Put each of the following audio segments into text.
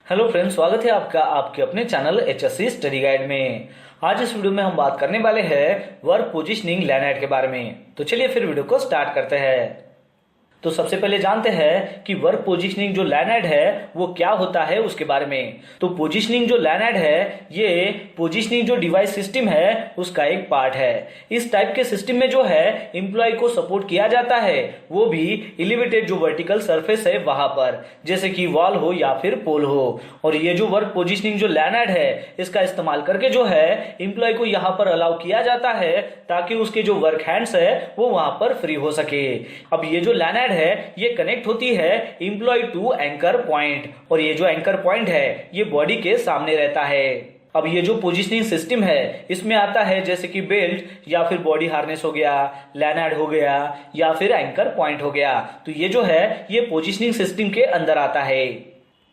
Hello friends, स्वागत है आपका आपके अपने चैनल HSC स्टडी गाइड में। आज इस वीडियो में हम बात करने वाले हैं वर्क पोजीशनिंग लैनेट के बारे में। तो चलिए फिर वीडियो को स्टार्ट करते हैं। तो सबसे पहले जानते हैं कि वर्क पोजीशनिंग जो लैनेट है वो क्या होता है उसके बारे में। तो पोजीशनिंग जो लैनेट है ये पोजीशनिंग जो डिवाइस सिस्टम है उसका एक पार्ट है। इस टाइप के सिस्टम में जो है एम्प्लॉय को सपोर्ट किया जाता है, वो भी एलिवेटेड जो वर्टिकल सरफेस है वहां पर, जैसे कि वॉल हो या फिर पोल हो। और ये जो वर्क पोजीशनिंग जो लैनेट है इसका इस्तेमाल करके जो है एम्प्लॉय को यहाँ पर अलाउ किया जाता है ताकि उसके जो वर्क हैंड्स है वो वहां पर फ्री हो सके। अब ये जो लैनेट है ये कनेक्ट होती है एम्प्लॉय टू एंकर पॉइंट, और ये जो एंकर पॉइंट है ये बॉडी के सामने रहता है। अब ये जो पोजीशनिंग सिस्टम है इसमें आता है जैसे कि बेल्ट या फिर बॉडी हार्नेस हो गया, लैनेट हो गया या फिर एंकर पॉइंट हो गया। तो ये जो है ये पोजीशनिंग सिस्टम के अंदर आता है।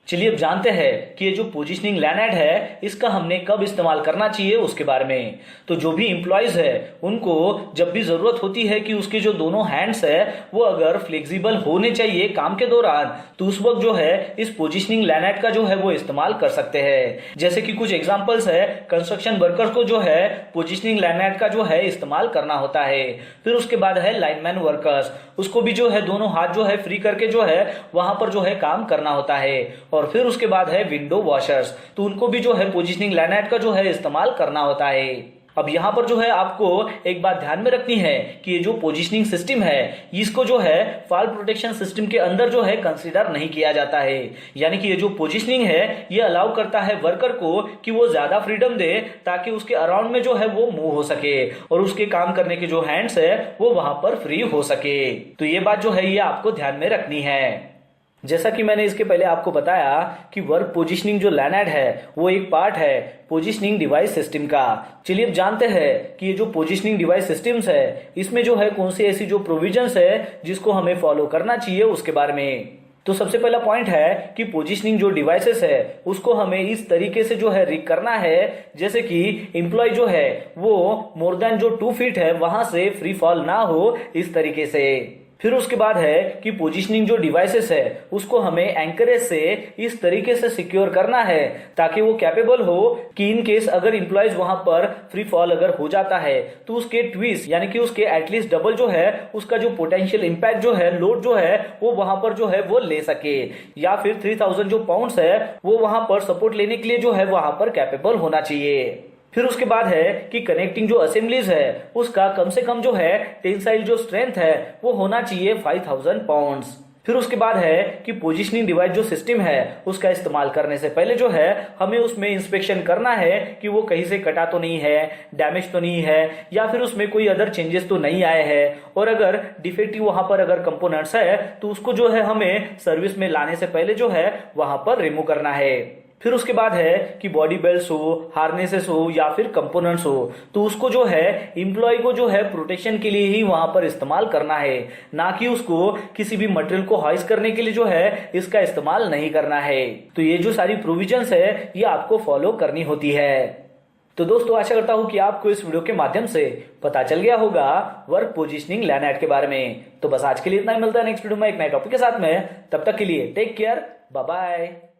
चलिए अब जानते हैं कि ये जो पोजीशनिंग लैनेट है इसका हमने कब इस्तेमाल करना चाहिए उसके बारे में। तो जो भी एम्प्लॉयज है उनको जब भी जरूरत होती है कि उसके जो दोनों हैंड्स है वो अगर फ्लेक्सिबल होने चाहिए काम के दौरान, तो उस वक्त जो है इस पोजीशनिंग लैनेट का जो है वो इस्तेमाल कर सकते हैं। जैसे कि कुछ एग्जांपल्स है, कंस्ट्रक्शन वर्कर्स को जो है पोजीशनिंग लैनेट का जो है इस्तेमाल करना होता है। फिर उसके बाद है लाइनमैन वर्कर्स, उसको भी जो है दोनों हाथ जो है फ्री करके जो है वहां पर जो है काम करना होता है। और फिर उसके बाद है विंडो वॉशर्स, तो उनको भी जो है पोजीशनिंग लैनेट का जो है इस्तेमाल करना होता है। अब यहाँ पर जो है आपको एक बात ध्यान में रखनी है कि ये जो पोजीशनिंग सिस्टम है इसको जो है फॉल प्रोटेक्शन सिस्टम के अंदर जो है कंसीडर नहीं किया जाता है। यानी कि ये जो पोजीशनिंग है ये अलाउ करता है वर्कर को कि वो ज्यादा फ्रीडम दे ताकि उसके अराउंड में जो है वो मूव हो सके और उसके काम करने के जो हैंड्स है वो वहां पर फ्री हो सके। तो ये बात जो है ये आपको ध्यान में रखनी है। जैसा कि मैंने इसके पहले आपको बताया कि वर्क पोजीशनिंग जो लैनेट है वो एक पार्ट है पोजीशनिंग डिवाइस सिस्टम का। चलिए अब जानते हैं कि ये जो पोजीशनिंग डिवाइस सिस्टम्स है इसमें जो है कौन सी ऐसी जो प्रोविजंस है जिसको हमें फॉलो करना चाहिए उसके बारे में। तो सबसे पहला पॉइंट है कि पोजीशनिंग जो डिवाइसेस है उसको हमें इस तरीके से जो है रिग करना है जैसे कि एम्प्लॉय जो है वो मोर देन जो 2 फीट है वहां से फ्री फॉल ना हो, इस तरीके से। फिर उसके बाद है कि पोजीशनिंग जो डिवाइसेस है उसको हमें एंकरेज से इस तरीके से सिक्योर करना है ताकि वो कैपेबल हो कि इन केस अगर एम्प्लॉयज वहां पर फ्री फॉल अगर हो जाता है तो उसके ट्विस्ट यानी कि उसके एटलीस्ट डबल जो है उसका जो पोटेंशियल इंपैक्ट जो है, लोड जो है वो वहां पर जो है वो ले सके, या फिर 3000 जो पाउंड्स है वो वहां पर सपोर्ट लेने के लिए जो है वहां पर कैपेबल होना चाहिए। फिर उसके बाद है कि कनेक्टिंग जो असेंबलीज है उसका कम से कम जो है टेंसाइल जो स्ट्रेंथ है वो होना चाहिए 5000 पाउंड्स। फिर उसके बाद है कि पोजीशनिंग डिवाइस जो सिस्टम है उसका इस्तेमाल करने से पहले जो है हमें उसमें इंस्पेक्शन करना है कि वो कहीं से कटा तो नहीं है, डैमेज तो नहीं है, या फिर उसमें कोई अदर चेंजेस तो नहीं आए हैं। और अगर डिफेक्टिव वहां पर अगर कंपोनेंट्स है तो उसको जो है हमें सर्विस में लाने से पहले जो है वहां पर रिमूव करना है। फिर उसके बाद है कि बॉडी बेल्ट हो, हार्नेसेस हो या फिर कंपोनेंट्स हो तो उसको जो है एम्प्लॉय को जो है प्रोटेक्शन के लिए ही वहां पर इस्तेमाल करना है, ना कि उसको किसी भी मटेरियल को हॉइस्ट करने के लिए जो है इसका इस्तेमाल नहीं करना है। तो ये जो सारी प्रोविजंस है ये आपको फॉलो करनी होती है। तो दोस्तों आशा करता हूं कि आपको इस वीडियो के माध्यम से पता चल गया होगा वर्क पोजीशनिंग लैनेट के बारे में। तो बस आज के लिए इतना ही, मिलता है नेक्स्ट वीडियो में एक नए टॉपिक के साथ में। तब तक के लिए टेक केयर, बाय बाय।